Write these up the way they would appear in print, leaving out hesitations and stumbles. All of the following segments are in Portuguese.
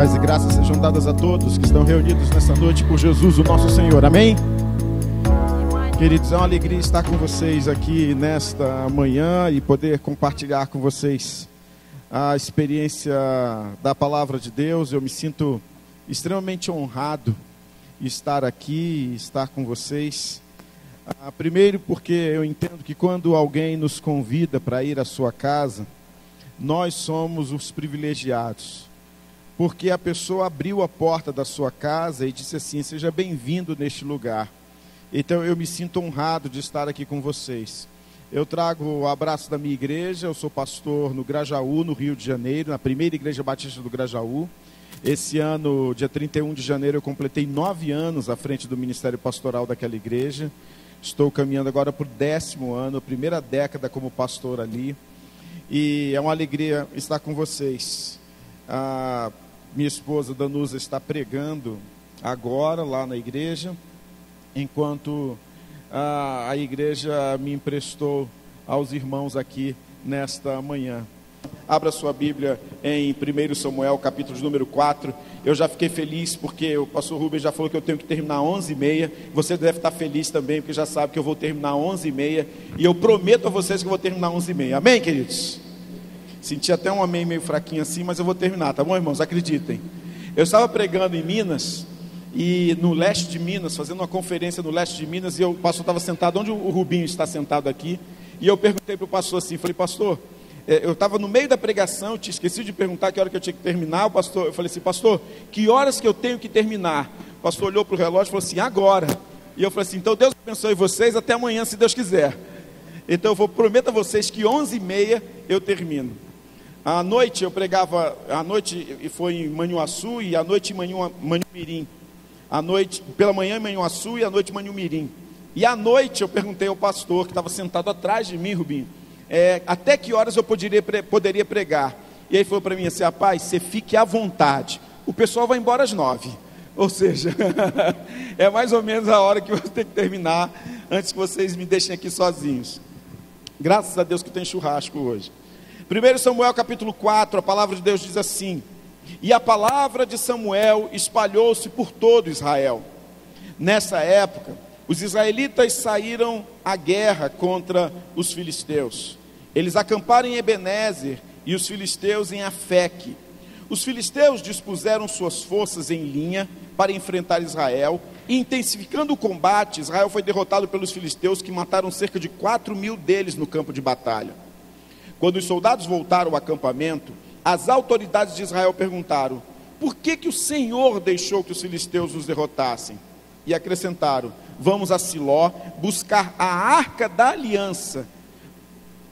Paz e graças sejam dadas a todos que estão reunidos nessa noite por Jesus, o nosso Senhor. Amém? Queridos, é uma alegria estar com vocês aqui nesta manhã e poder compartilhar com vocês a experiência da Palavra de Deus. Eu me sinto extremamente honrado de estar aqui e estar com vocês. Primeiro porque eu entendo que quando alguém nos convida para ir à sua casa, nós somos os privilegiados. Porque a pessoa abriu a porta da sua casa e disse assim: seja bem-vindo neste lugar. Então eu me sinto honrado de estar aqui com vocês. Eu trago o abraço da minha igreja. Eu sou pastor no Grajaú, no Rio de Janeiro, na primeira igreja batista do Grajaú. Esse ano, dia 31 de janeiro, eu completei 9 anos à frente do ministério pastoral daquela igreja. Estou caminhando agora para o 10º ano, primeira década como pastor ali. E é uma alegria estar com vocês. Minha esposa Danusa está pregando agora lá na igreja, enquanto a igreja me emprestou aos irmãos aqui nesta manhã. Abra sua Bíblia em 1 Samuel, capítulo número 4. Eu já fiquei feliz porque o pastor Rubens já falou que eu tenho que terminar às 11h30. Você deve estar feliz também, porque já sabe que eu vou terminar às 11h30. E eu prometo a vocês que eu vou terminar às 11h30. Amém, queridos? Senti até um amém meio fraquinho assim, mas eu vou terminar, tá bom, irmãos? Acreditem. Eu estava pregando em Minas, e no leste de Minas, fazendo uma conferência no leste de Minas, e o pastor estava sentado onde o Rubinho está sentado aqui, e eu perguntei para o pastor assim, falei: pastor, eu estava no meio da pregação, eu tinha esquecido de perguntar que hora que eu tinha que terminar. O pastor, eu falei assim: pastor, que horas que eu tenho que terminar? O pastor olhou para o relógio e falou assim: agora. E eu falei assim: então Deus abençoe vocês, até amanhã, se Deus quiser. Então eu prometo a vocês que 11h30 eu termino. À noite eu pregava, à noite foi em Manhuaçu e à noite em Manhumirim. À noite, pela manhã em Manhuaçu e à noite em Manhumirim. E à noite eu perguntei ao pastor que estava sentado atrás de mim, Rubinho, até que horas eu poderia pregar. E ele falou para mim assim: rapaz, você fique à vontade, o pessoal vai embora às 9h. Ou seja, é mais ou menos a hora que eu vou ter que terminar, antes que vocês me deixem aqui sozinhos. Graças a Deus que tem churrasco hoje. 1 Samuel capítulo 4, a palavra de Deus diz assim: e a palavra de Samuel espalhou-se por todo Israel. Nessa época, os israelitas saíram à guerra contra os filisteus. Eles acamparam em Ebenezer e os filisteus em Afeque. Os filisteus dispuseram suas forças em linha para enfrentar Israel, e intensificando o combate, Israel foi derrotado pelos filisteus, que mataram cerca de 4.000 deles no campo de batalha. Quando os soldados voltaram ao acampamento, as autoridades de Israel perguntaram: por que o Senhor deixou que os filisteus os derrotassem? E acrescentaram: vamos a Siló buscar a arca da aliança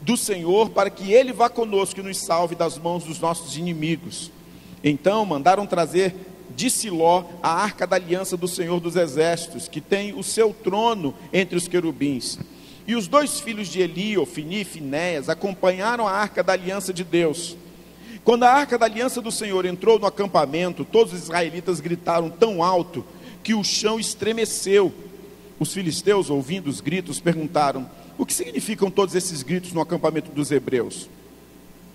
do Senhor, para que ele vá conosco e nos salve das mãos dos nossos inimigos. Então mandaram trazer de Siló a arca da aliança do Senhor dos exércitos, que tem o seu trono entre os querubins. E os 2 filhos de Eli, Ofni e Finéias, acompanharam a arca da aliança de Deus. Quando a arca da aliança do Senhor entrou no acampamento, todos os israelitas gritaram tão alto que o chão estremeceu. Os filisteus, ouvindo os gritos, perguntaram: o que significam todos esses gritos no acampamento dos hebreus?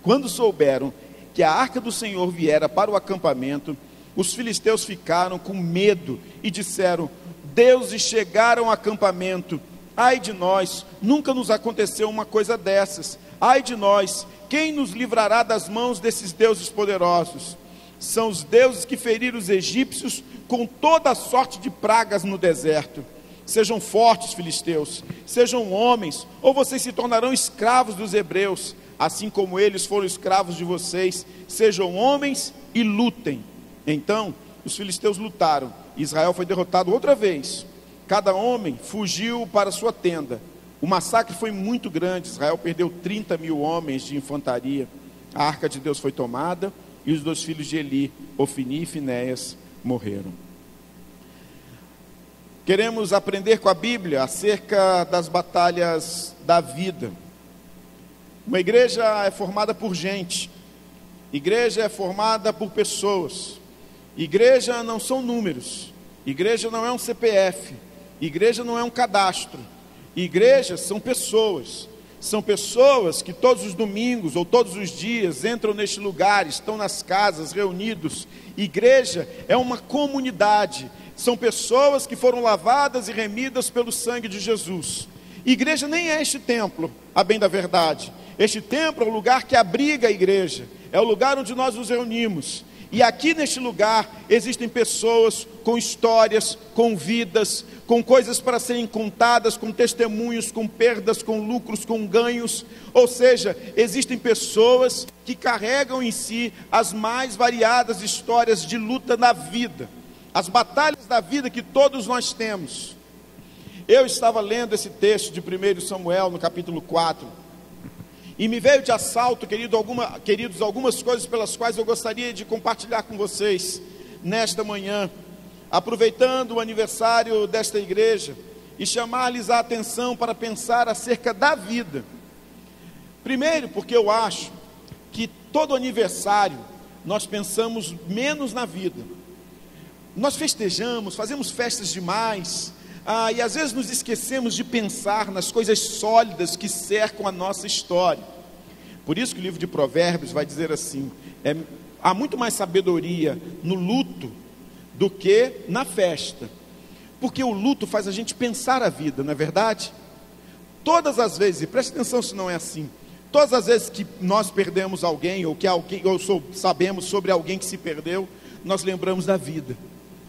Quando souberam que a arca do Senhor viera para o acampamento, os filisteus ficaram com medo e disseram: deuses chegaram ao acampamento. Ai de nós, nunca nos aconteceu uma coisa dessas. Ai de nós, quem nos livrará das mãos desses deuses poderosos? São os deuses que feriram os egípcios com toda a sorte de pragas no deserto. Sejam fortes, filisteus, sejam homens, ou vocês se tornarão escravos dos hebreus, assim como eles foram escravos de vocês. Sejam homens e lutem. Então os filisteus lutaram, e Israel foi derrotado outra vez. Cada homem fugiu para sua tenda. O massacre foi muito grande. Israel perdeu 30.000 homens de infantaria. A arca de Deus foi tomada, e os 2 filhos de Eli, Ofni e Finéias, morreram. Queremos aprender com a Bíblia acerca das batalhas da vida. Uma igreja é formada por gente. Igreja é formada por pessoas. Igreja não são números. Igreja não é um CPF. Igreja não é um cadastro. Igrejas são pessoas. São pessoas que todos os domingos ou todos os dias entram neste lugar, estão nas casas, reunidos. Igreja é uma comunidade. São pessoas que foram lavadas e remidas pelo sangue de Jesus. Igreja nem é este templo, a bem da verdade. Este templo é o lugar que abriga a igreja. É o lugar onde nós nos reunimos. E aqui neste lugar existem pessoas com histórias, com vidas, com coisas para serem contadas, com testemunhos, com perdas, com lucros, com ganhos. Ou seja, existem pessoas que carregam em si as mais variadas histórias de luta na vida, as batalhas da vida que todos nós temos. Eu estava lendo esse texto de 1 Samuel, no capítulo 4, e me veio de assalto, queridos, algumas coisas pelas quais eu gostaria de compartilhar com vocês nesta manhã, aproveitando o aniversário desta igreja, e chamar-lhes a atenção para pensar acerca da vida. Primeiro, porque eu acho que todo aniversário nós pensamos menos na vida. Nós festejamos, fazemos festas demais, e às vezes nos esquecemos de pensar nas coisas sólidas que cercam a nossa história. Por isso que o livro de Provérbios vai dizer assim: há muito mais sabedoria no luto do que na festa, porque o luto faz a gente pensar a vida, não é verdade? Todas as vezes, e preste atenção se não é assim, todas as vezes que nós perdemos alguém, ou sabemos sobre alguém que se perdeu, nós lembramos da vida.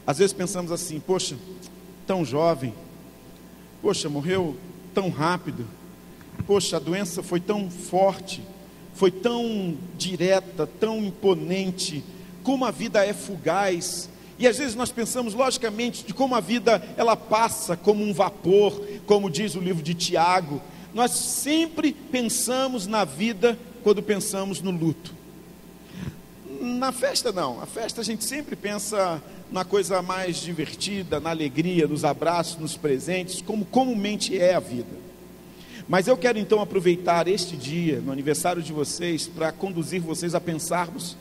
Às vezes pensamos assim: poxa, tão jovem, poxa, morreu tão rápido, poxa, a doença foi tão forte, foi tão direta, tão imponente, como a vida é fugaz. E às vezes nós pensamos logicamente de como a vida ela passa como um vapor, como diz o livro de Tiago. Nós sempre pensamos na vida quando pensamos no luto. Na festa não, a festa a gente sempre pensa na coisa mais divertida, na alegria, nos abraços, nos presentes, como comumente é a vida. Mas eu quero então aproveitar este dia, no aniversário de vocês, para conduzir vocês a pensarmos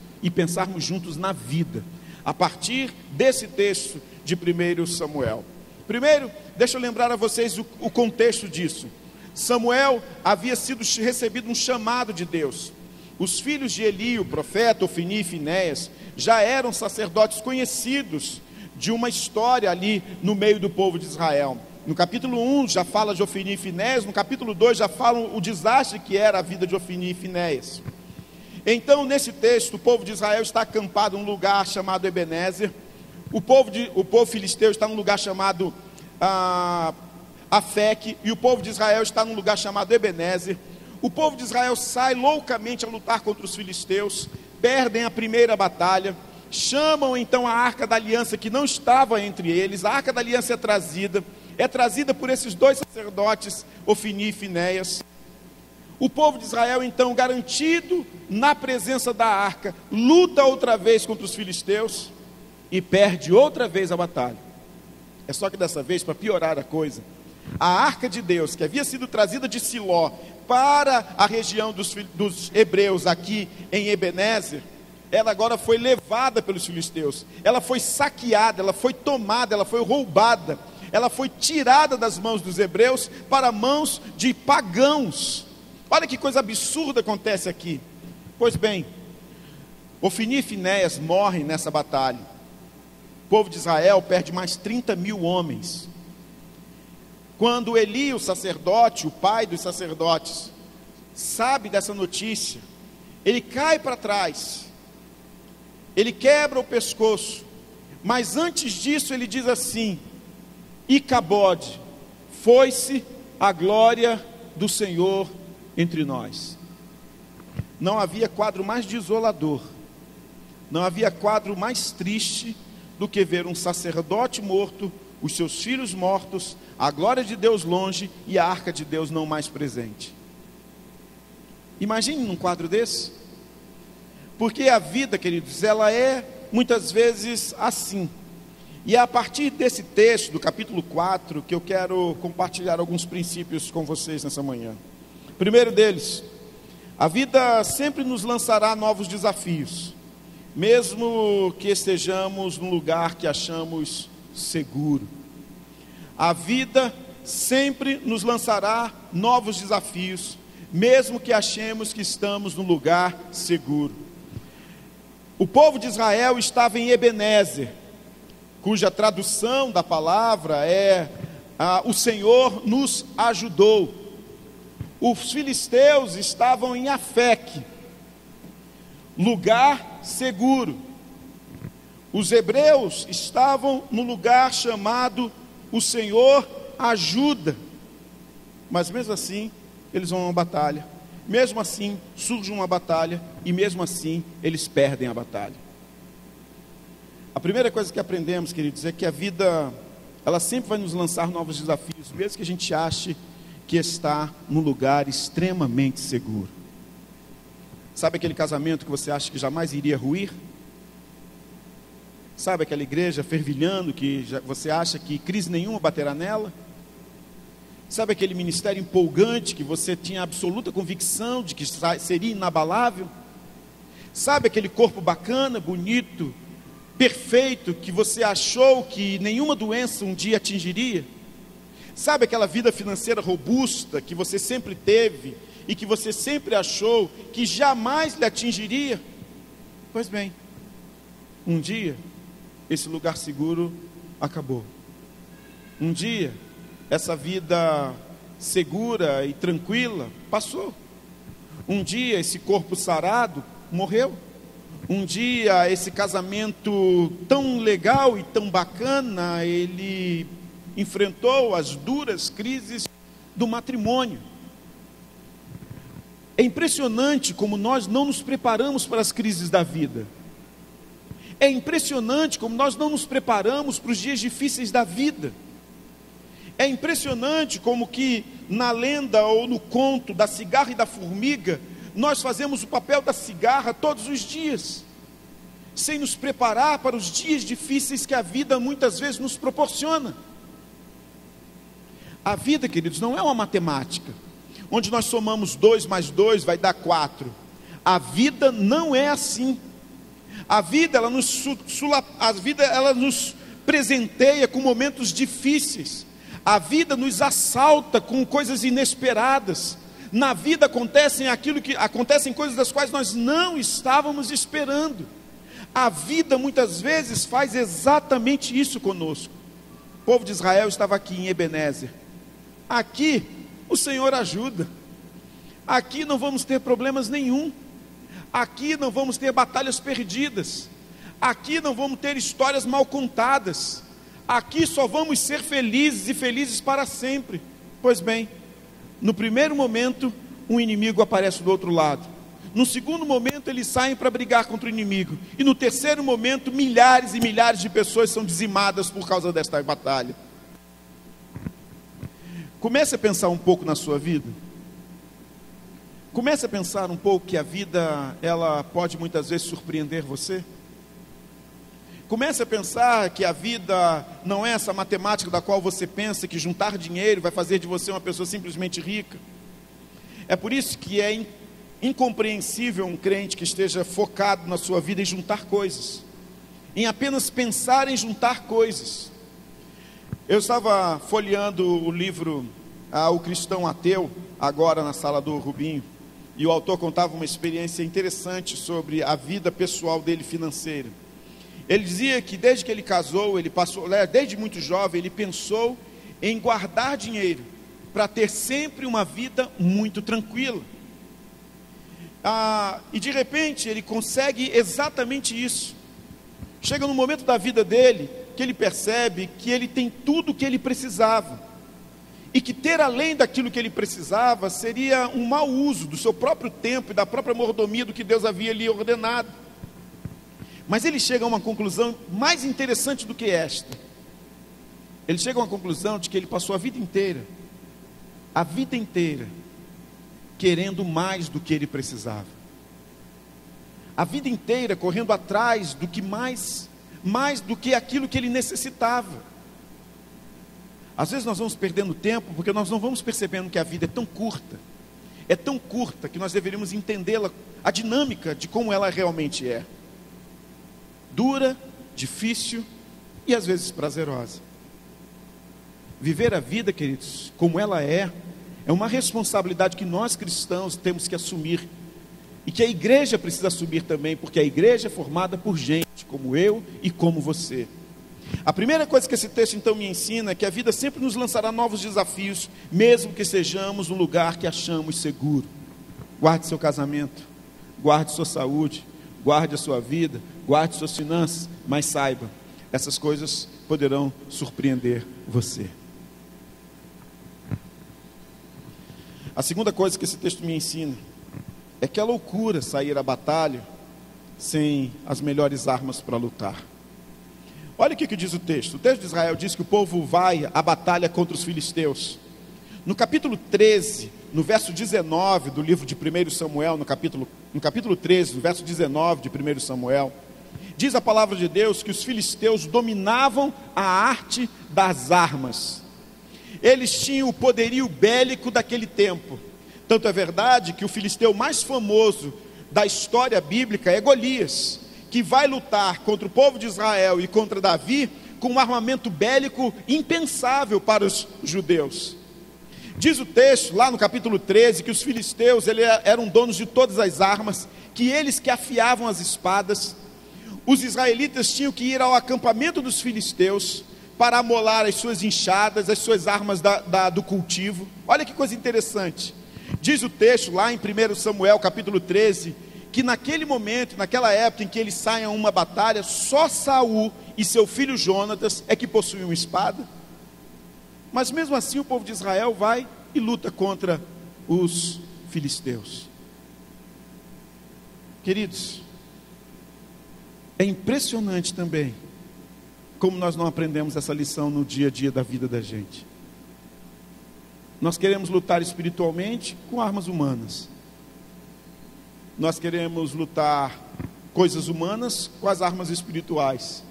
juntos na vida, a partir desse texto de 1 Samuel. Primeiro, deixa eu lembrar a vocês o contexto disso. Samuel havia recebido um chamado de Deus. Os filhos de Eli, o profeta, Ofni e Finéias, já eram sacerdotes conhecidos de uma história ali no meio do povo de Israel. No capítulo 1 já fala de Ofni e Finéias, no capítulo 2 já fala o desastre que era a vida de Ofni e Finéias. Então, nesse texto, o povo de Israel está acampado num lugar chamado Ebenezer. O povo filisteu está num lugar chamado Afeque, e o povo de Israel está num lugar chamado Ebenezer. O povo de Israel sai loucamente a lutar contra os filisteus, perdem a primeira batalha, chamam então a Arca da Aliança, que não estava entre eles. A Arca da Aliança é trazida por esses dois sacerdotes, Ofni e Finéias. O povo de Israel então, garantido na presença da arca, luta outra vez contra os filisteus e perde outra vez a batalha. É só que dessa vez, para piorar a coisa, a arca de Deus, que havia sido trazida de Siló para a região dos hebreus aqui em Ebenezer, ela agora foi levada pelos filisteus. Ela foi saqueada, ela foi tomada, ela foi roubada, ela foi tirada das mãos dos hebreus para mãos de pagãos. Olha que coisa absurda acontece aqui. Pois bem, Ofni e Finéias morrem nessa batalha. O povo de Israel perde mais 30 mil homens. Quando Eli, o sacerdote, o pai dos sacerdotes, sabe dessa notícia, ele cai para trás, ele quebra o pescoço, mas antes disso ele diz assim: Icabode, foi-se a glória do Senhor entre nós. Não havia quadro mais desolador, não havia quadro mais triste do que ver um sacerdote morto, os seus filhos mortos, a glória de Deus longe e a arca de Deus não mais presente. Imagine num quadro desse. Porque a vida, queridos, ela é muitas vezes assim. E é a partir desse texto, do capítulo 4, que eu quero compartilhar alguns princípios com vocês nessa manhã. Primeiro deles, a vida sempre nos lançará novos desafios, mesmo que estejamos num lugar que achamos seguro. A vida sempre nos lançará novos desafios, mesmo que achemos que estamos num lugar seguro. O povo de Israel estava em Ebenezer, cuja tradução da palavra é o Senhor nos ajudou. Os filisteus estavam em Afeque, lugar seguro. Os hebreus estavam no lugar chamado o Senhor ajuda. Mas mesmo assim, eles vão a uma batalha. Mesmo assim, surge uma batalha. E mesmo assim, eles perdem a batalha. A primeira coisa que aprendemos, queridos, é que a vida, ela sempre vai nos lançar novos desafios, mesmo que a gente ache que está num lugar extremamente seguro. Sabe aquele casamento que você acha que jamais iria ruir? Sabe aquela igreja fervilhando que você acha que crise nenhuma baterá nela? Sabe aquele ministério empolgante que você tinha absoluta convicção de que seria inabalável? Sabe aquele corpo bacana, bonito, perfeito, que você achou que nenhuma doença um dia atingiria? Sabe aquela vida financeira robusta que você sempre teve e que você sempre achou que jamais lhe atingiria? Pois bem, um dia esse lugar seguro acabou. Um dia essa vida segura e tranquila passou. Um dia esse corpo sarado morreu. Um dia esse casamento tão legal e tão bacana, ele enfrentou as duras crises do matrimônio. É impressionante como nós não nos preparamos para as crises da vida. É impressionante como nós não nos preparamos para os dias difíceis da vida. É impressionante como que na lenda ou no conto da cigarra e da formiga, nós fazemos o papel da cigarra todos os dias, sem nos preparar para os dias difíceis que a vida muitas vezes nos proporciona. A vida, queridos, não é uma matemática, onde nós somamos 2 mais 2 vai dar 4. A vida não é assim. A vida, ela nos presenteia com momentos difíceis. A vida nos assalta com coisas inesperadas. Na vida acontecem coisas das quais nós não estávamos esperando. A vida muitas vezes faz exatamente isso conosco. O povo de Israel estava aqui em Ebenezer. Aqui o Senhor ajuda. Aqui não vamos ter problemas nenhum. Aqui não vamos ter batalhas perdidas. Aqui não vamos ter histórias mal contadas. Aqui só vamos ser felizes e felizes para sempre. Pois bem, no primeiro momento, um inimigo aparece do outro lado. No segundo momento, eles saem para brigar contra o inimigo. E no terceiro momento, milhares e milhares de pessoas são dizimadas por causa desta batalha. Comece a pensar um pouco na sua vida. Comece a pensar um pouco que a vida, ela pode muitas vezes surpreender você. Comece a pensar que a vida não é essa matemática da qual você pensa que juntar dinheiro vai fazer de você uma pessoa simplesmente rica. É por isso que é incompreensível um crente que esteja focado na sua vida em juntar coisas, em apenas pensar em juntar coisas. Eu estava folheando o livro O Cristão Ateu, agora na sala do Rubinho, e o autor contava uma experiência interessante sobre a vida pessoal dele financeira. Ele dizia que desde que ele casou, desde muito jovem, ele pensou em guardar dinheiro para ter sempre uma vida muito tranquila. E de repente ele consegue exatamente isso. Chega no momento da vida dele que ele percebe que ele tem tudo o que ele precisava. E que ter além daquilo que ele precisava seria um mau uso do seu próprio tempo e da própria mordomia do que Deus havia lhe ordenado. Mas ele chega a uma conclusão mais interessante do que esta. Ele chega a uma conclusão de que ele passou a vida inteira, querendo mais do que ele precisava. A vida inteira correndo atrás do que mais do que aquilo que ele necessitava. Às vezes nós vamos perdendo tempo porque nós não vamos percebendo que a vida é tão curta que nós deveríamos entendê-la, a dinâmica de como ela realmente é. Dura, difícil e às vezes prazerosa. Viver a vida, queridos, como ela é É uma responsabilidade que nós cristãos temos que assumir. E que a igreja precisa assumir também, porque a igreja é formada por gente como eu e como você. A primeira coisa que esse texto então me ensina é que a vida sempre nos lançará novos desafios, mesmo que sejamos no lugar que achamos seguro. Guarde seu casamento, guarde sua saúde, guarde a sua vida, guarde suas finanças, mas saiba, essas coisas poderão surpreender você. A segunda coisa que esse texto me ensina é que é loucura sair à batalha sem as melhores armas para lutar. Olha o que diz o texto. O texto de Israel diz que o povo vai à batalha contra os filisteus. No capítulo 13, no verso 19 do livro de 1 Samuel, no capítulo 13, no verso 19 de 1 Samuel, diz a palavra de Deus que os filisteus dominavam a arte das armas. Eles tinham o poderio bélico daquele tempo. Tanto é verdade que o filisteu mais famoso da história bíblica é Golias, que vai lutar contra o povo de Israel e contra Davi com um armamento bélico impensável para os judeus. Diz o texto, lá no capítulo 13, que os filisteus eram donos de todas as armas, que eles que afiavam as espadas. Os israelitas tinham que ir ao acampamento dos filisteus para amolar as suas enxadas, as suas armas do cultivo. Olha que coisa interessante. Diz o texto lá em 1 Samuel capítulo 13, que naquele momento, naquela época em que eles saem a uma batalha, só Saul e seu filho Jonatas é que possuíam espada. Mas mesmo assim o povo de Israel vai e luta contra os filisteus. Queridos, é impressionante também como nós não aprendemos essa lição no dia a dia da vida da gente. Nós queremos lutar espiritualmente com armas humanas. Nós queremos lutar coisas humanas com as armas espirituais.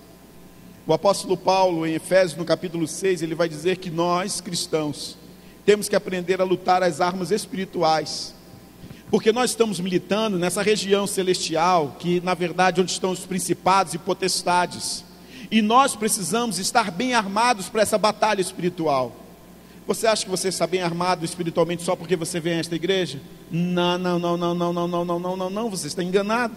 O apóstolo Paulo, em Efésios, no capítulo 6, ele vai dizer que nós, cristãos, temos que aprender a lutar as armas espirituais. Porque nós estamos militando nessa região celestial, que na verdade onde estão os principados e potestades. E nós precisamos estar bem armados para essa batalha espiritual. Você acha que você está bem armado espiritualmente só porque você vem a esta igreja? Não, você está enganado.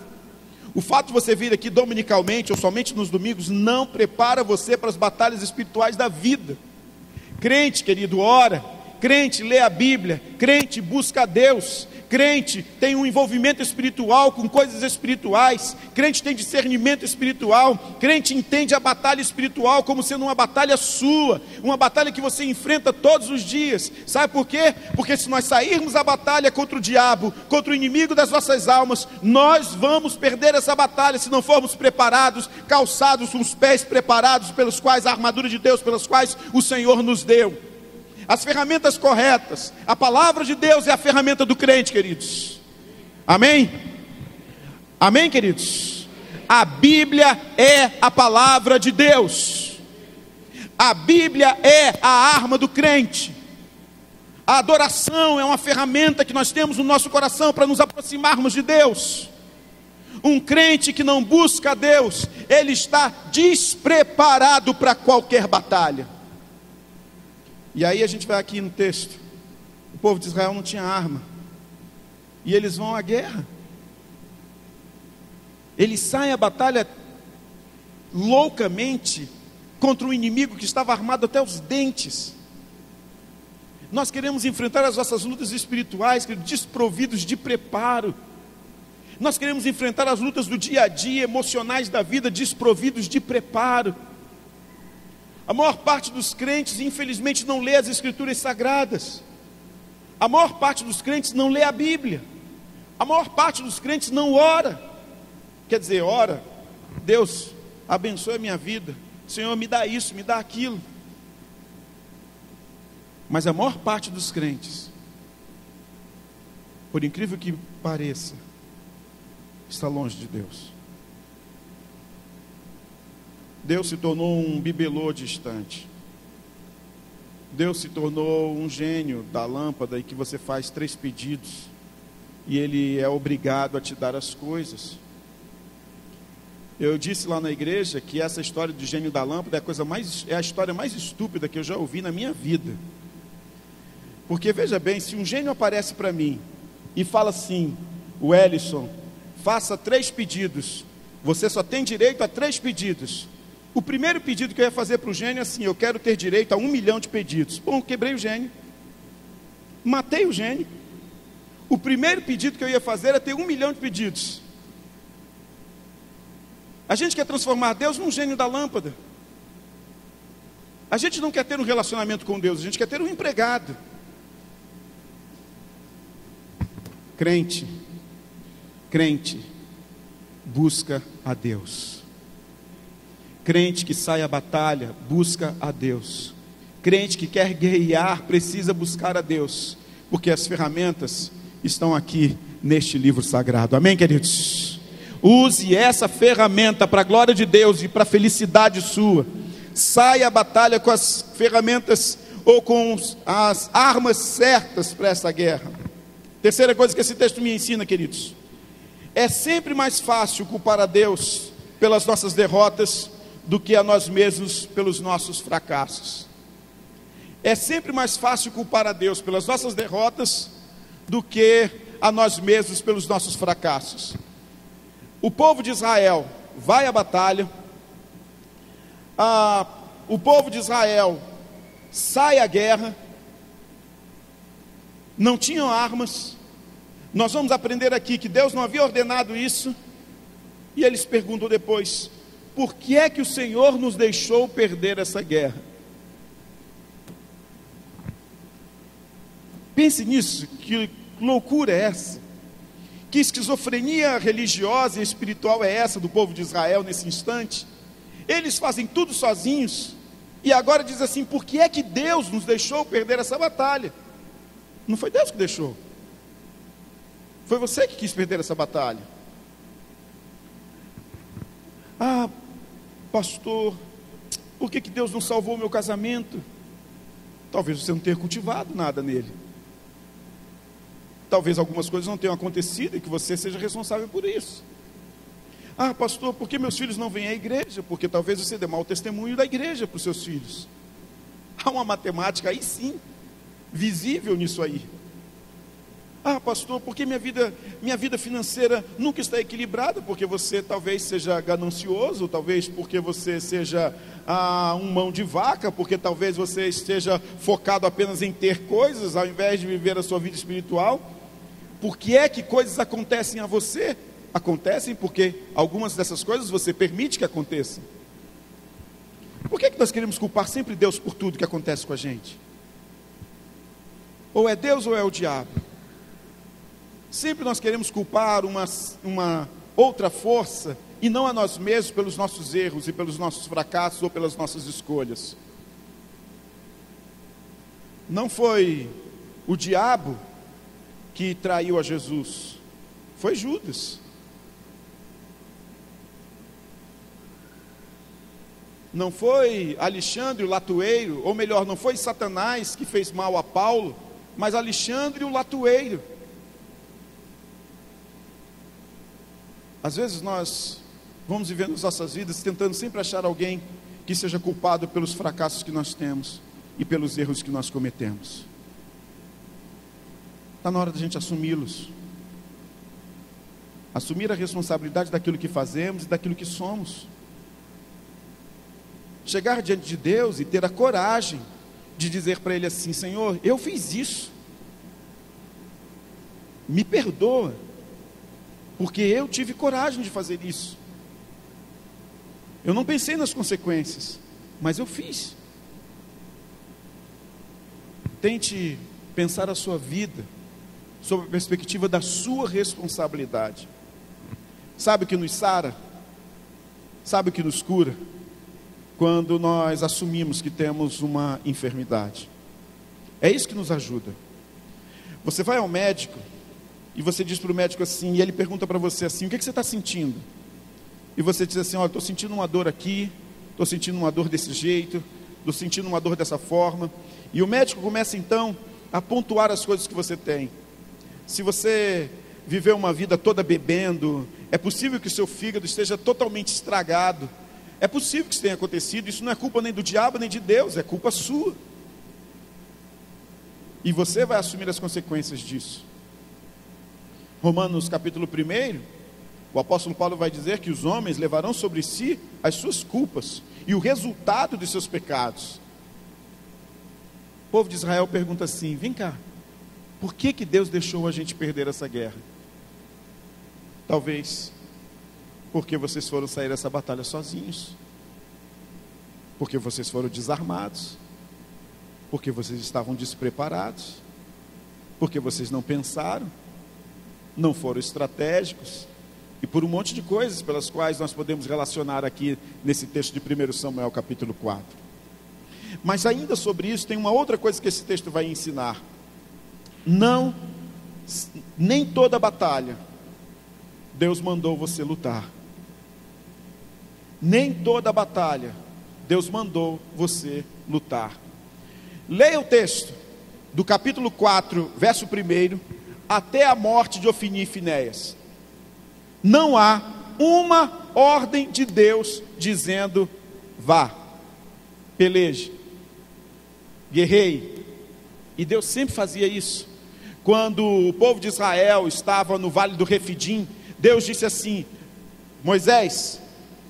O fato de você vir aqui dominicalmente ou somente nos domingos não prepara você para as batalhas espirituais da vida. Crente, querido, ora. Crente, lê a Bíblia. Crente, busca a Deus. Crente tem um envolvimento espiritual com coisas espirituais. Crente tem discernimento espiritual. Crente entende a batalha espiritual como sendo uma batalha sua, uma batalha que você enfrenta todos os dias. Sabe por quê? Porque se nós sairmos à batalha contra o diabo, contra o inimigo das nossas almas, nós vamos perder essa batalha se não formos preparados, calçados, com os pés preparados pelos quais a armadura de Deus, pelas quais o Senhor nos deu. As ferramentas corretas. A palavra de Deus é a ferramenta do crente, queridos. Amém? Amém, queridos? A Bíblia é a palavra de Deus. A Bíblia é a arma do crente. A adoração é uma ferramenta que nós temos no nosso coração para nos aproximarmos de Deus. Um crente que não busca a Deus, ele está despreparado para qualquer batalha. E aí a gente vai aqui no texto. O povo de Israel não tinha arma. E eles vão à guerra. Eles saem à batalha loucamente contra um inimigo que estava armado até os dentes. Nós queremos enfrentar as nossas lutas espirituais desprovidos de preparo. Nós queremos enfrentar as lutas do dia a dia, emocionais da vida, desprovidos de preparo. A maior parte dos crentes, infelizmente, não lê as Escrituras Sagradas. A maior parte dos crentes não lê a Bíblia. A maior parte dos crentes não ora. Quer dizer, ora, Deus, abençoe a minha vida. Senhor, me dá isso, me dá aquilo. Mas a maior parte dos crentes, por incrível que pareça, está longe de Deus. Deus se tornou um bibelô distante. Deus se tornou um gênio da lâmpada em que você faz 3 pedidos e Ele é obrigado a te dar as coisas. Eu disse lá na igreja que essa história do gênio da lâmpada é a história mais estúpida que eu já ouvi na minha vida. Porque veja bem, se um gênio aparece para mim e fala assim: Wellison, faça 3 pedidos, você só tem direito a 3 pedidos. O primeiro pedido que eu ia fazer para o gênio é assim: eu quero ter direito a 1 milhão de pedidos. Bom, quebrei o gênio, matei o gênio. O primeiro pedido que eu ia fazer era ter 1 milhão de pedidos. A gente quer transformar Deus num gênio da lâmpada. A gente não quer ter um relacionamento com Deus, a gente quer ter um empregado. Crente busca a Deus. Crente que sai à batalha busca a Deus. Crente que quer guerrear precisa buscar a Deus, porque as ferramentas estão aqui neste livro sagrado. Amém, queridos? Use essa ferramenta para a glória de Deus e para a felicidade sua. Saia à batalha com as ferramentas ou com as armas certas para essa guerra. Terceira coisa que esse texto me ensina, queridos: é sempre mais fácil culpar a Deus pelas nossas derrotas do que a nós mesmos pelos nossos fracassos. É sempre mais fácil culpar a Deus pelas nossas derrotas do que a nós mesmos pelos nossos fracassos. O povo de Israel vai à batalha, o povo de Israel sai à guerra, não tinham armas. Nós vamos aprender aqui que Deus não havia ordenado isso, e eles perguntam depois: por que é que o Senhor nos deixou perder essa guerra? Pense nisso, que loucura é essa? Que esquizofrenia religiosa e espiritual é essa do povo de Israel nesse instante? Eles fazem tudo sozinhos, e agora diz assim: por que é que Deus nos deixou perder essa batalha? Não foi Deus que deixou, foi você que quis perder essa batalha. Ah, pastor, por que Deus não salvou o meu casamento? Talvez você não tenha cultivado nada nele. Talvez algumas coisas não tenham acontecido e que você seja responsável por isso. Ah, pastor, por que meus filhos não vêm à igreja? Porque talvez você dê mau testemunho da igreja para os seus filhos. Há uma matemática aí sim, visível nisso aí. Ah, pastor, por que minha vida financeira nunca está equilibrada? Porque você talvez seja ganancioso, talvez porque você seja um mão de vaca, porque talvez você esteja focado apenas em ter coisas, ao invés de viver a sua vida espiritual. Por que é que coisas acontecem a você? Acontecem porque algumas dessas coisas você permite que aconteçam. Por que nós queremos culpar sempre Deus por tudo que acontece com a gente? Ou é Deus ou é o diabo? Sempre nós queremos culpar uma outra força, e não a nós mesmos pelos nossos erros e pelos nossos fracassos ou pelas nossas escolhas. Não foi o diabo que traiu a Jesus, foi Judas. Não foi Alexandre o latoeiro, ou melhor, não foi Satanás que fez mal a Paulo, mas Alexandre o latoeiro. Às vezes nós vamos vivendo as nossas vidas tentando sempre achar alguém que seja culpado pelos fracassos que nós temos e pelos erros que nós cometemos. Está na hora da gente assumi-los. Assumir a responsabilidade daquilo que fazemos e daquilo que somos. Chegar diante de Deus e ter a coragem de dizer para Ele assim: Senhor, eu fiz isso, me perdoa, porque eu tive coragem de fazer isso. Eu não pensei nas consequências, mas eu fiz. Tente pensar a sua vida sob a perspectiva da sua responsabilidade. Sabe o que nos sara? Sabe o que nos cura? Quando nós assumimos que temos uma enfermidade. É isso que nos ajuda. Você vai ao médico e você diz para o médico assim, e ele pergunta para você assim: o que você está sentindo? E você diz assim: olha, estou sentindo uma dor aqui, estou sentindo uma dor desse jeito, estou sentindo uma dor dessa forma. E o médico começa então a pontuar as coisas que você tem. Se você viveu uma vida toda bebendo, é possível que o seu fígado esteja totalmente estragado. É possível que isso tenha acontecido. Isso não é culpa nem do diabo nem de Deus, é culpa sua. E você vai assumir as consequências disso. Romanos capítulo 1, o apóstolo Paulo vai dizer que os homens levarão sobre si as suas culpas e o resultado de seus pecados. O povo de Israel pergunta assim: vem cá, por que Deus deixou a gente perder essa guerra? Talvez porque vocês foram sair dessa batalha sozinhos, porque vocês foram desarmados, porque vocês estavam despreparados, porque vocês não pensaram, não foram estratégicos, e por um monte de coisas pelas quais nós podemos relacionar aqui nesse texto de 1 Samuel capítulo 4. Mas ainda sobre isso tem uma outra coisa que esse texto vai ensinar. Nem toda batalha Deus mandou você lutar. Nem toda batalha Deus mandou você lutar. Leia o texto do capítulo 4, verso 1, até a morte de Ofni e Finéias. Não há uma ordem de Deus dizendo: vá, peleje, guerreie. E Deus sempre fazia isso. Quando o povo de Israel estava no vale do Refidim, Deus disse assim: Moisés,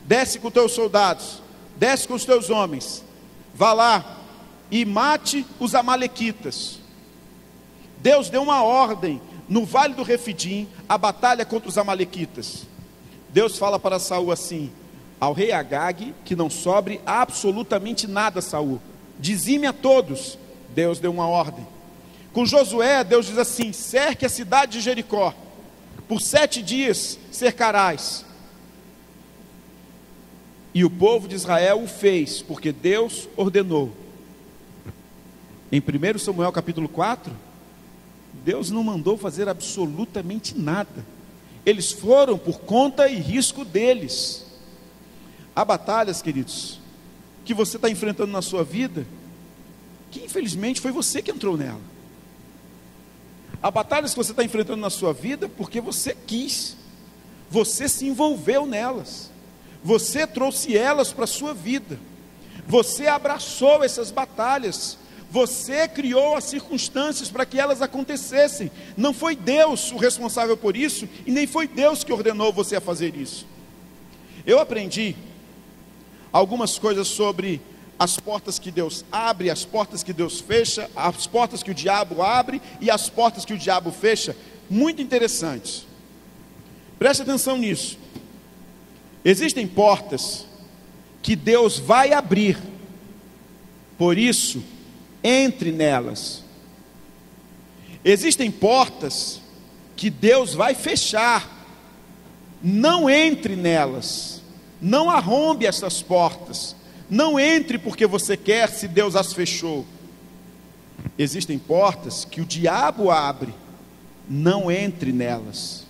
desce com os teus soldados, desce com os teus homens, vá lá e mate os amalequitas. Deus deu uma ordem no vale do Refidim, a batalha contra os amalequitas. Deus fala para Saul assim: ao rei Agag, que não sobre absolutamente nada, Saul, dizime a todos. Deus deu uma ordem. Com Josué, Deus diz assim: cerque a cidade de Jericó, por 7 dias cercarás. E o povo de Israel o fez, porque Deus ordenou. Em 1 Samuel capítulo 4, Deus não mandou fazer absolutamente nada. Eles foram por conta e risco deles. Há batalhas, queridos, que você está enfrentando na sua vida, que infelizmente foi você que entrou nela. Há batalhas que você está enfrentando na sua vida porque você quis, você se envolveu nelas, você trouxe elas para a sua vida, você abraçou essas batalhas, você criou as circunstâncias para que elas acontecessem. Não foi Deus o responsável por isso, e nem foi Deus que ordenou você a fazer isso. Eu aprendi algumas coisas sobre as portas que Deus abre, as portas que Deus fecha, as portas que o diabo abre e as portas que o diabo fecha, muito interessantes. Preste atenção nisso. Existem portas que Deus vai abrir, por isso, entre nelas. Existem portas que Deus vai fechar, não entre nelas, não arrombe essas portas, não entre porque você quer, se Deus as fechou. Existem portas que o diabo abre, não entre nelas.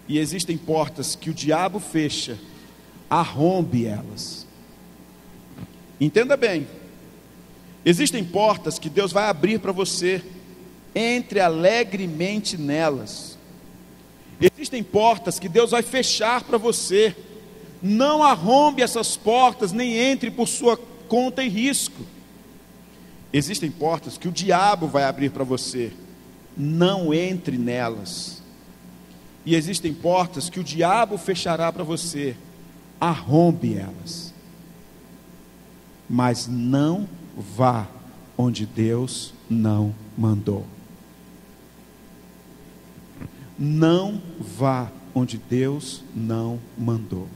E existem portas que o diabo fecha, arrombe elas. Entenda bem. Existem portas que Deus vai abrir para você, entre alegremente nelas. Existem portas que Deus vai fechar para você, não arrombe essas portas, nem entre por sua conta e risco. Existem portas que o diabo vai abrir para você, não entre nelas. E existem portas que o diabo fechará para você, arrombe elas. Mas não vá onde Deus não mandou. Não vá onde Deus não mandou.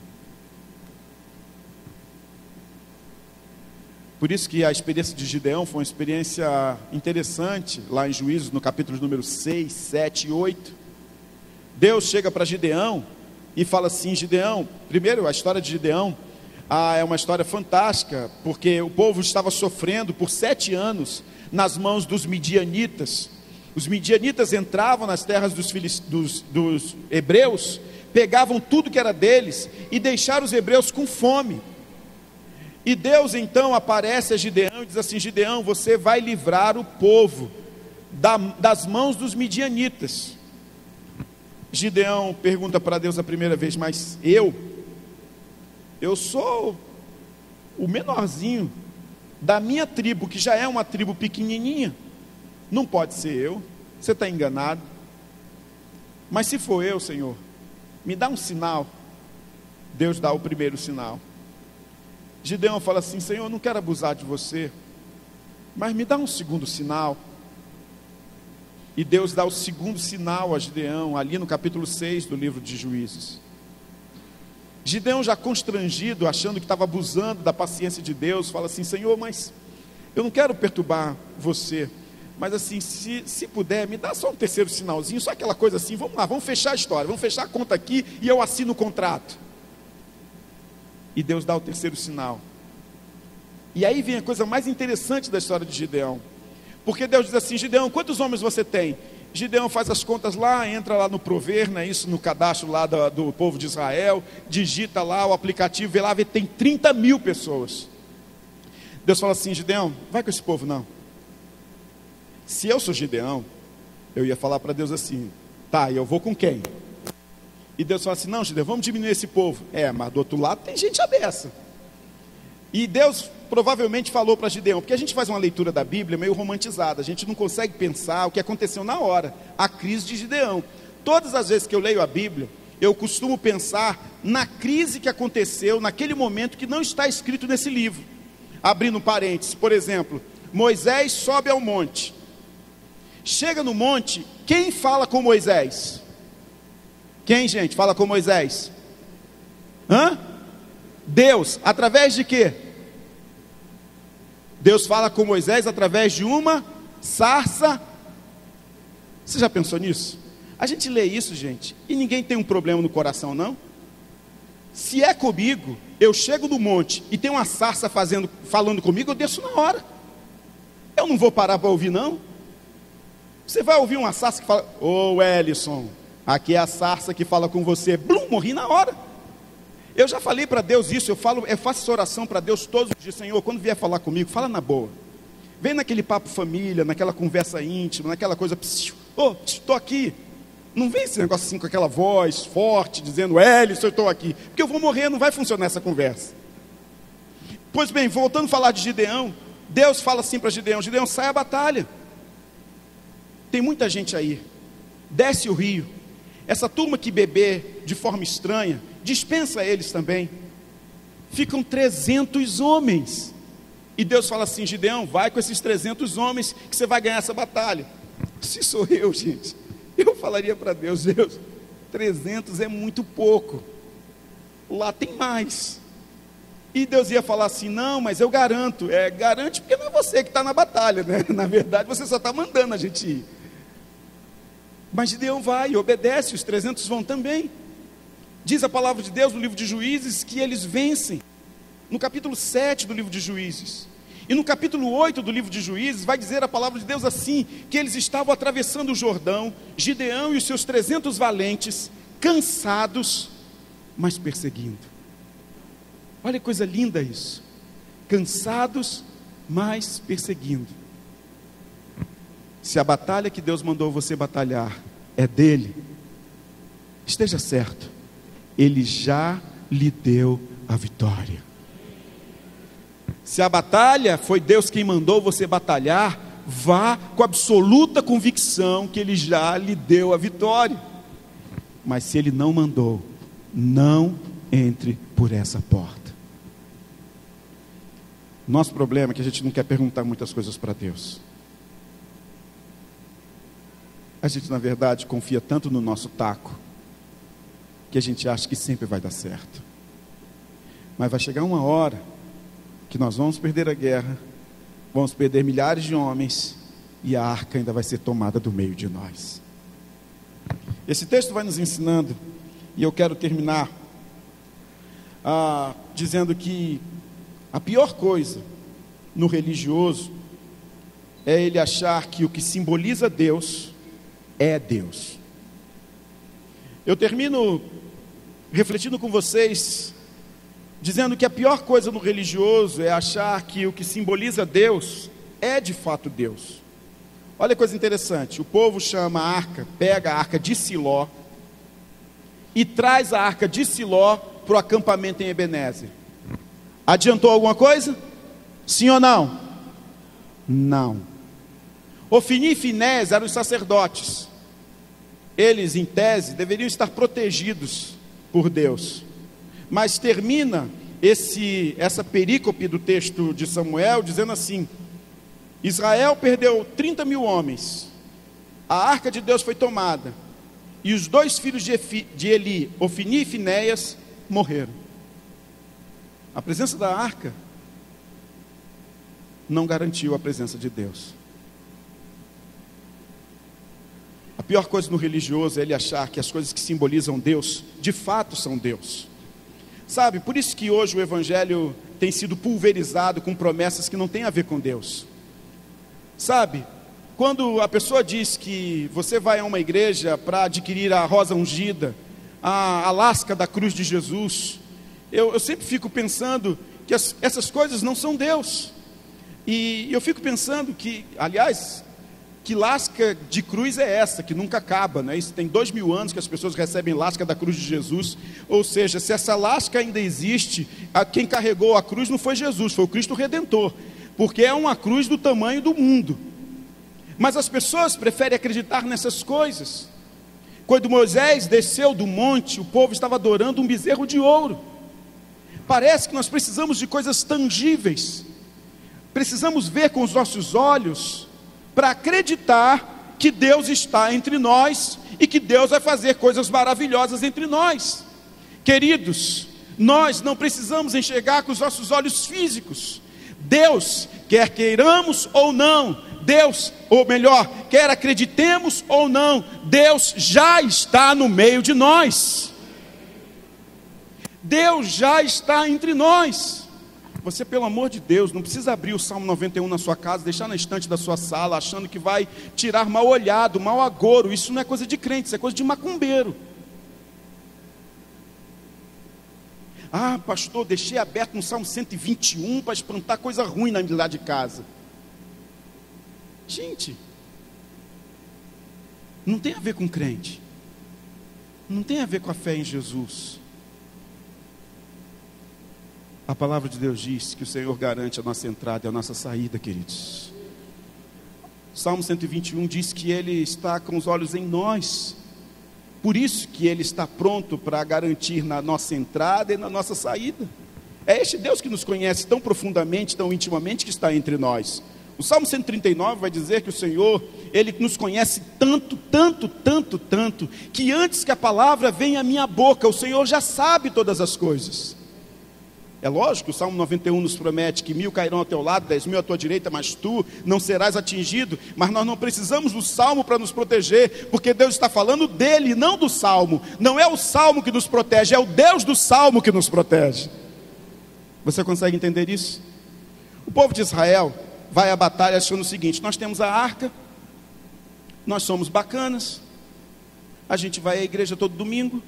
Por isso que a experiência de Gideão foi uma experiência interessante, lá em Juízes, no capítulo número 6, 7 e 8. Deus chega para Gideão e fala assim: Gideão, primeiro a história de Gideão é uma história fantástica, porque o povo estava sofrendo por 7 anos nas mãos dos midianitas. Os midianitas entravam nas terras dos hebreus, pegavam tudo que era deles e deixaram os hebreus com fome. E Deus então aparece a Gideão e diz assim: Gideão, você vai livrar o povo das mãos dos midianitas. Gideão pergunta para Deus a primeira vez: mas eu sou o menorzinho da minha tribo, que já é uma tribo pequenininha, não pode ser eu, você está enganado. Mas se for eu, Senhor, me dá um sinal. Deus dá o primeiro sinal. Gideão fala assim: Senhor, eu não quero abusar de você, mas me dá um segundo sinal. E Deus dá o segundo sinal a Gideão, ali no capítulo 6 do livro de Juízes. Gideão, já constrangido, achando que estava abusando da paciência de Deus, fala assim: Senhor, mas eu não quero perturbar você, mas assim, se puder, me dá só um terceiro sinalzinho, só aquela coisa assim, vamos lá, vamos fechar a história, vamos fechar a conta aqui e eu assino o contrato. E Deus dá o terceiro sinal. E aí vem a coisa mais interessante da história de Gideão, porque Deus diz assim: Gideão, quantos homens você tem? Gideão faz as contas lá, entra lá no Prover, né, isso no cadastro lá do povo de Israel, digita lá o aplicativo, vê lá, vê, tem 30 mil pessoas. Deus fala assim: Gideão, vai com esse povo não. Se eu sou Gideão, eu ia falar para Deus assim: tá, eu vou com quem? E Deus fala assim: não, Gideão, vamos diminuir esse povo. Mas do outro lado tem gente à beça. E Deus provavelmente falou para Gideão, porque a gente faz uma leitura da Bíblia meio romantizada, a gente não consegue pensar o que aconteceu na hora, a crise de Gideão. Todas as vezes que eu leio a Bíblia, eu costumo pensar na crise que aconteceu naquele momento que não está escrito nesse livro. Abrindo parênteses, por exemplo, Moisés sobe ao monte. Chega no monte, quem fala com Moisés? Quem, gente, fala com Moisés? Deus, através de quê? Deus fala com Moisés através de uma sarça. Você já pensou nisso? A gente lê isso, gente, e ninguém tem um problema no coração, não? Se é comigo, eu chego no monte e tem uma sarça falando comigo, eu desço na hora. Eu não vou parar para ouvir, não. Você vai ouvir uma sarça que fala: ô Ellison, aqui é a sarça que fala com você. Blum, morri na hora. Eu já falei para Deus isso, eu faço essa oração para Deus todos os dias: Senhor, quando vier falar comigo, fala na boa. Vem naquele papo família, naquela conversa íntima, naquela coisa, estou aqui. Não vem esse negócio assim com aquela voz forte, dizendo: Ellison, eu estou aqui. Porque eu vou morrer, não vai funcionar essa conversa. Pois bem, voltando a falar de Gideão, Deus fala assim para Gideão: Gideão, sai à batalha. Tem muita gente aí, desce o rio. Essa turma que beber de forma estranha, dispensa eles também. Ficam 300 homens. E Deus fala assim: Gideão, vai com esses 300 homens que você vai ganhar essa batalha. Se sou eu, gente, eu falaria para Deus: Deus, 300 é muito pouco. Lá tem mais. E Deus ia falar assim: não, mas eu garanto. Garante porque não é você que está na batalha, né? Na verdade você só está mandando a gente ir. Mas Gideão vai e obedece, os 300 vão também. Diz a palavra de Deus no livro de Juízes que eles vencem. No capítulo 7 do livro de Juízes. E no capítulo 8 do livro de Juízes vai dizer a palavra de Deus assim: que eles estavam atravessando o Jordão, Gideão e os seus 300 valentes, cansados, mas perseguindo. Olha que coisa linda isso. Cansados, mas perseguindo. Se a batalha que Deus mandou você batalhar é dele, esteja certo, ele já lhe deu a vitória. Se a batalha foi Deus quem mandou você batalhar, vá com absoluta convicção que ele já lhe deu a vitória. Mas se ele não mandou, não entre por essa porta. Nosso problema é que a gente não quer perguntar muitas coisas para Deus. A gente, na verdade, confia tanto no nosso taco, que a gente acha que sempre vai dar certo. Mas vai chegar uma hora que nós vamos perder a guerra, vamos perder milhares de homens, e a arca ainda vai ser tomada do meio de nós. Esse texto vai nos ensinando, e eu quero terminar dizendo que a pior coisa no religioso é ele achar que o que simboliza Deus é Deus. Eu termino refletindo com vocês, dizendo que a pior coisa no religioso é achar que o que simboliza Deus é de fato Deus. Olha que coisa interessante, o povo chama a arca, pega a arca de Siló e traz a arca de Siló para o acampamento em Ebenezer. Adiantou alguma coisa? Sim ou não? Não. Ofni e Finéias eram os sacerdotes. Eles, em tese, deveriam estar protegidos por Deus. Mas termina essa perícope do texto de Samuel dizendo assim: Israel perdeu 30 mil homens, a arca de Deus foi tomada, e os 2 filhos de Eli, Ofni e Finéias, morreram. A presença da arca não garantiu a presença de Deus. A pior coisa no religioso é ele achar que as coisas que simbolizam Deus, de fato são Deus. Sabe, por isso que hoje o evangelho tem sido pulverizado com promessas que não têm a ver com Deus. Sabe, quando a pessoa diz que você vai a uma igreja para adquirir a rosa ungida, a lasca da cruz de Jesus, eu sempre fico pensando que essas coisas não são Deus. E eu fico pensando que, aliás, que lasca de cruz é essa, que nunca acaba, né? Isso tem 2000 anos que as pessoas recebem lasca da cruz de Jesus. Ou seja, se essa lasca ainda existe, quem carregou a cruz não foi Jesus, foi o Cristo Redentor, porque é uma cruz do tamanho do mundo. Mas as pessoas preferem acreditar nessas coisas. Quando Moisés desceu do monte, o povo estava adorando um bezerro de ouro. Parece que nós precisamos de coisas tangíveis, precisamos ver com os nossos olhos, para acreditar que Deus está entre nós e que Deus vai fazer coisas maravilhosas entre nós. Queridos, nós não precisamos enxergar com os nossos olhos físicos. Deus, quer queiramos ou não, Deus, ou melhor, quer acreditemos ou não, Deus já está no meio de nós. Deus já está entre nós. Você, pelo amor de Deus, não precisa abrir o Salmo 91 na sua casa, deixar na estante da sua sala, achando que vai tirar mal olhado, mal agouro. Isso não é coisa de crente, isso é coisa de macumbeiro. Ah, pastor, deixei aberto no Salmo 121 para espantar coisa ruim lá de casa. Gente, não tem a ver com crente, não tem a ver com a fé em Jesus. A palavra de Deus diz que o Senhor garante a nossa entrada e a nossa saída, queridos. Salmo 121 diz que Ele está com os olhos em nós. Por isso que Ele está pronto para garantir na nossa entrada e na nossa saída. É este Deus que nos conhece tão profundamente, tão intimamente, que está entre nós. O Salmo 139 vai dizer que o Senhor, Ele nos conhece tanto, que antes que a palavra venha à minha boca, o Senhor já sabe todas as coisas. É lógico que o Salmo 91 nos promete que 1000 cairão ao teu lado, 10.000 à tua direita, mas tu não serás atingido. Mas nós não precisamos do Salmo para nos proteger, porque Deus está falando dele, não do Salmo. Não é o Salmo que nos protege, é o Deus do Salmo que nos protege. Você consegue entender isso? O povo de Israel vai à batalha achando o seguinte: nós temos a arca, nós somos bacanas, a gente vai à igreja todo domingo,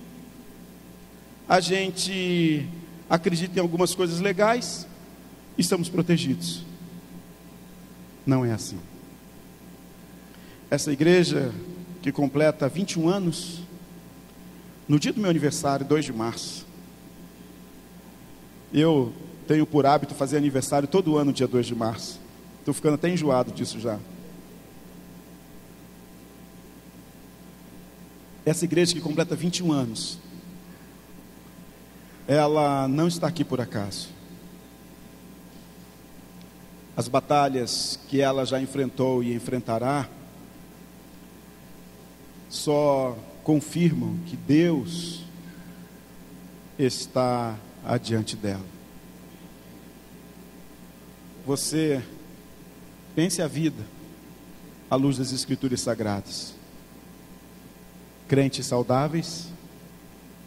a gente acredita em algumas coisas legais, e estamos protegidos. Não é assim. Essa igreja que completa 21 anos, no dia do meu aniversário, 2 de março, eu tenho por hábito fazer aniversário todo ano, dia 2 de março. Estou ficando até enjoado disso já. Essa igreja que completa 21 anos, ela não está aqui por acaso. As batalhas que ela já enfrentou e enfrentará só confirmam que Deus está adiante dela. Você pense a vida à luz das Escrituras Sagradas. Crentes saudáveis,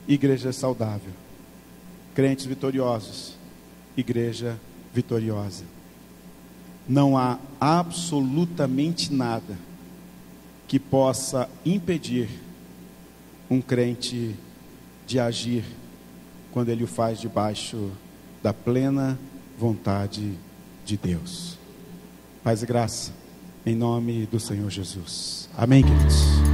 igreja saudável. Crentes vitoriosos, igreja vitoriosa. Não há absolutamente nada que possa impedir um crente de agir quando ele o faz debaixo da plena vontade de Deus. Paz e graça, em nome do Senhor Jesus. Amém, queridos?